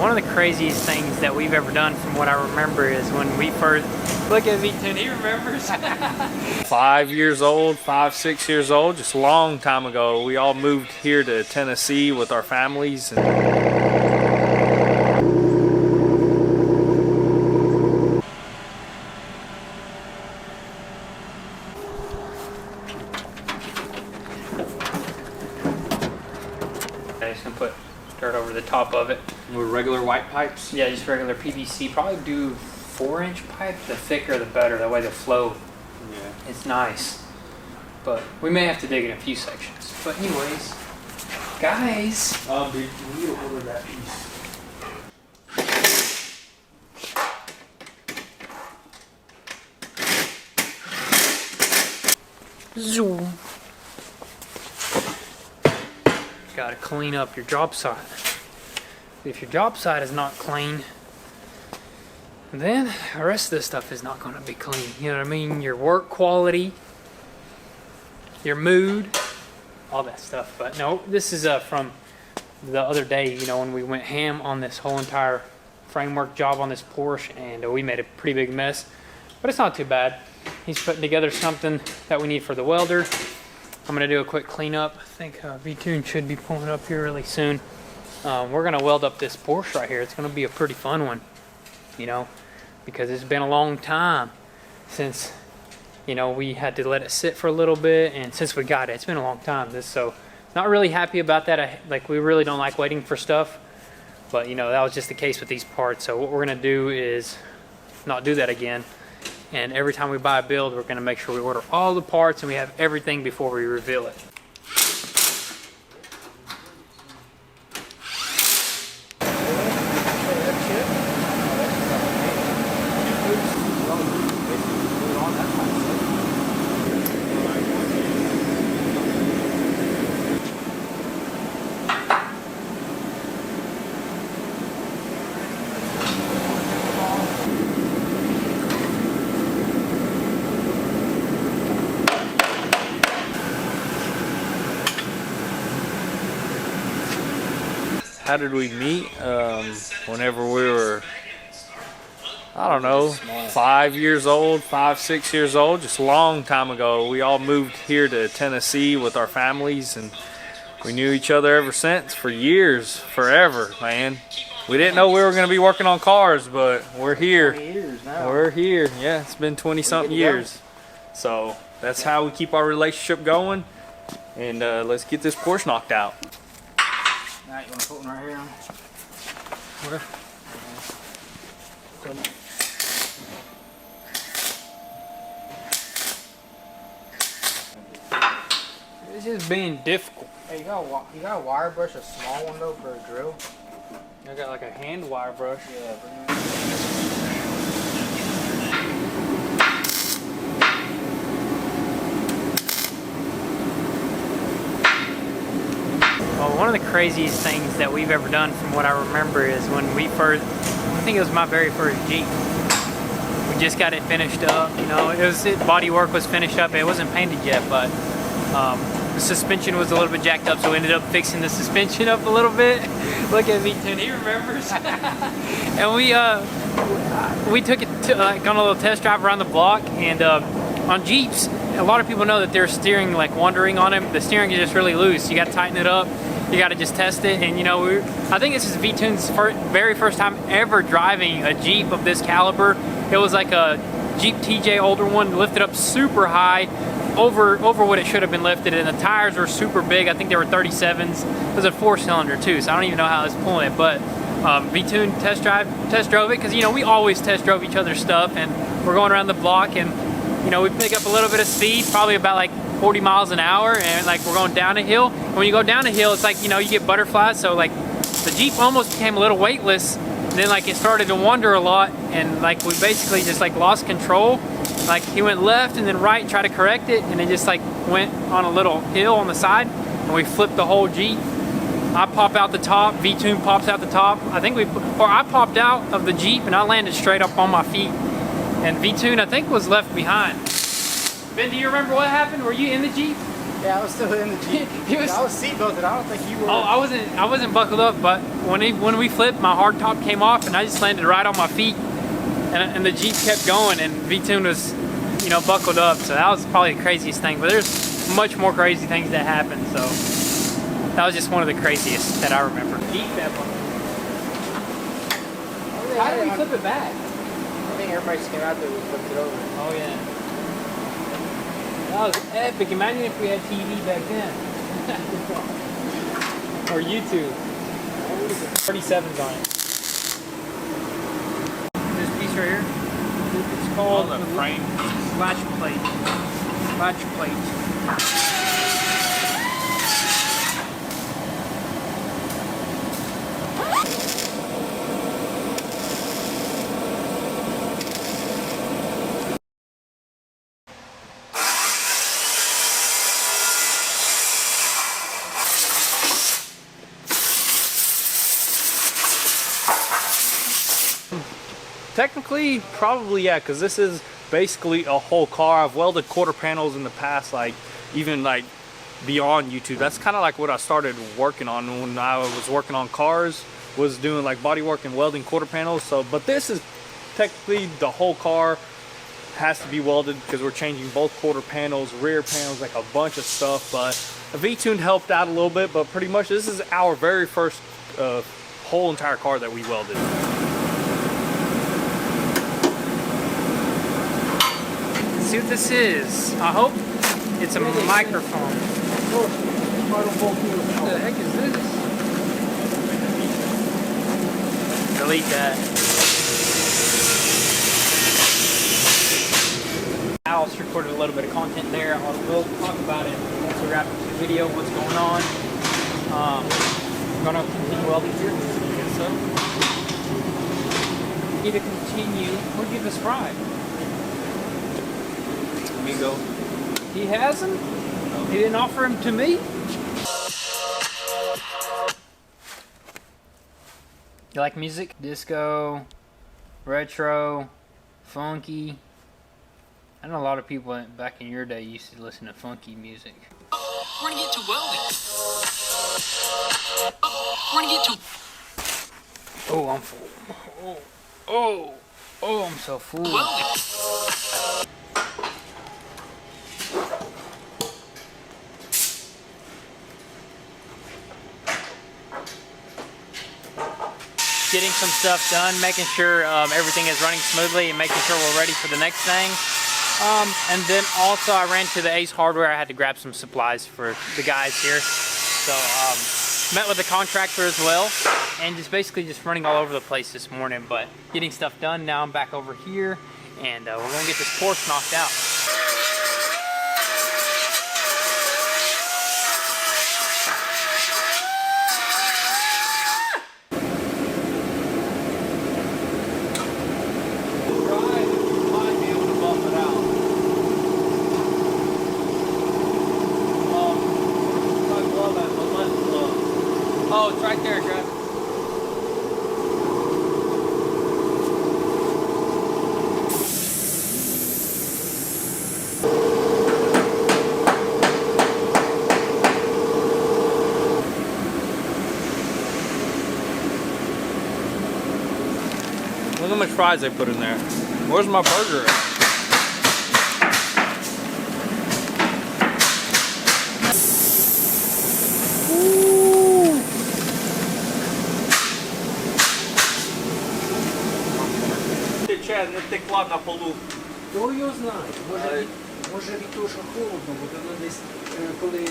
One of the craziest things that we've ever done from what I remember is when we first, look at V10, he remembers. 5 years old, 5, 6 years old, just a long time ago. We all moved here to Tennessee with our families. Just gonna put dirt over the top of it. With regular white pipes? Yeah, just regular PVC. Probably do 4-inch pipe. The thicker the better, that way the flow, Yeah. it's nice. But we may have to dig in a few sections. But anyways, guys. Dude, we need to order that piece. Zoom. Gotta clean up your job site. If your job site is not clean, then the rest of this stuff is not gonna be clean. You know what I mean? Your work quality, your mood, all that stuff. But no, this is from the other day, you know, when we went ham on this whole entire framework job on this Porsche, and we made a pretty big mess, but it's not too bad. He's putting together something that we need for the welder. I'm gonna do a quick cleanup. I think V-Tune should be pulling up here really soon. We're gonna weld up this Porsche right here. It's gonna be a pretty fun one, you know, because it's been a long time since, you know, we had to let it sit for a little bit, and since we got it, it's been a long time. So not really happy about that. Like, we really don't like waiting for stuff, but you know, that was just the case with these parts. So what we're gonna do is not do that again. And every time we buy a build, we're gonna make sure we order all the parts and we have everything before we reveal it. How did we meet? Whenever we were, I don't know, 5 years old, 5, 6 years old, just a long time ago. We all moved here to Tennessee with our families, and we knew each other ever since, for years, forever, man. We didn't know we were going to be working on cars, but we're here. 20 years now. We're here. Yeah, it's been 20-something years. So that's how we keep our relationship going. And let's get this Porsche knocked out. Alright, you want to put one right here? Where? It's just being difficult. Hey, you got a wire brush, a small one though, for a drill? I got like a hand wire brush. Yeah, bring it. Well, one of the craziest things that we've ever done from what I remember is when we first, I think it was my very first Jeep. We just got it finished up, you know, body work was finished up. It wasn't painted yet, but the suspension was a little bit jacked up, so we ended up fixing the suspension up a little bit. Look at V10, he remembers. And we took it to, like, on a little test drive around the block, and on Jeeps, a lot of people know that their steering, like, wandering on them. The steering is just really loose. You got to tighten it up. You got to just test it. And you know, I think this is V-Tune's very first time ever driving a Jeep of this caliber. It was like a Jeep TJ older one, lifted up super high, over what it should have been lifted, and the tires were super big. I think they were 37s. It was a 4-cylinder too, so I don't even know how I was pulling it. But V-Tune test drove it, because you know, we always test drove each other's stuff, and we're going around the block, and you know, we pick up a little bit of speed, probably about like 40 miles an hour, and like we're going down a hill. And when you go down a hill, it's like, you know, you get butterflies, so like the Jeep almost became a little weightless. And then like it started to wander a lot, and like we basically just like lost control. Like he went left and then right and tried to correct it, and it just like went on a little hill on the side, and we flipped the whole Jeep. I pop out the top, V-Tune pops out the top. I popped out of the Jeep and I landed straight up on my feet. And V-Tune, I think, was left behind. Ben, do you remember what happened? Were you in the Jeep? Yeah, I was still in the Jeep. I was seatbelted. I don't think you were. Oh, I wasn't buckled up, but when we flipped, my hard top came off, and I just landed right on my feet, and the Jeep kept going, and V-Tune was, you know, buckled up. So that was probably the craziest thing. But there's much more crazy things that happened. So that was just one of the craziest that I remember. Eat that one. How did we flip it back? I think everybody just came out there and flipped it over. Oh yeah. That was epic. Imagine if we had TV back then. Or YouTube. 37's on it. This piece right here. It's called the frame. latch plate. Latch plate. Technically, probably yeah, because this is basically a whole car. I've welded quarter panels in the past, like even like beyond YouTube. That's kind of like what I started working on when I was working on cars, was doing like body work and welding quarter panels. So, but this is technically the whole car has to be welded because we're changing both quarter panels, rear panels, like a bunch of stuff. But V-Tune helped out a little bit, but pretty much this is our very first whole entire car that we welded. See what this is. I hope it's a microphone. What the heck is this? Delete that. Alice recorded a little bit of content there. We'll talk about it once we wrap up the video, what's going on. I'm gonna continue welding here. I guess so. Either continue or give this ride. Amigo. He has him? No. He didn't offer him to me? You like music? Disco, retro, funky. I know a lot of people back in your day used to listen to funky music. We're gonna get to welding. We're gonna get to... Oh, I'm full. Oh, I'm so full. welding. Getting some stuff done, making sure everything is running smoothly and making sure we're ready for the next thing. And then also I ran to the Ace Hardware. I had to grab some supplies for the guys here. So met with the contractor as well, and just basically just running all over the place this morning, but getting stuff done. Now I'm back over here, and we're gonna get this Porsche knocked out. Oh, it's right there, Travis. Look how much fries they put in there. Where's my burger at? Не текла на полу. Хто його знає? Може від того, що холодно, бо воно десь коли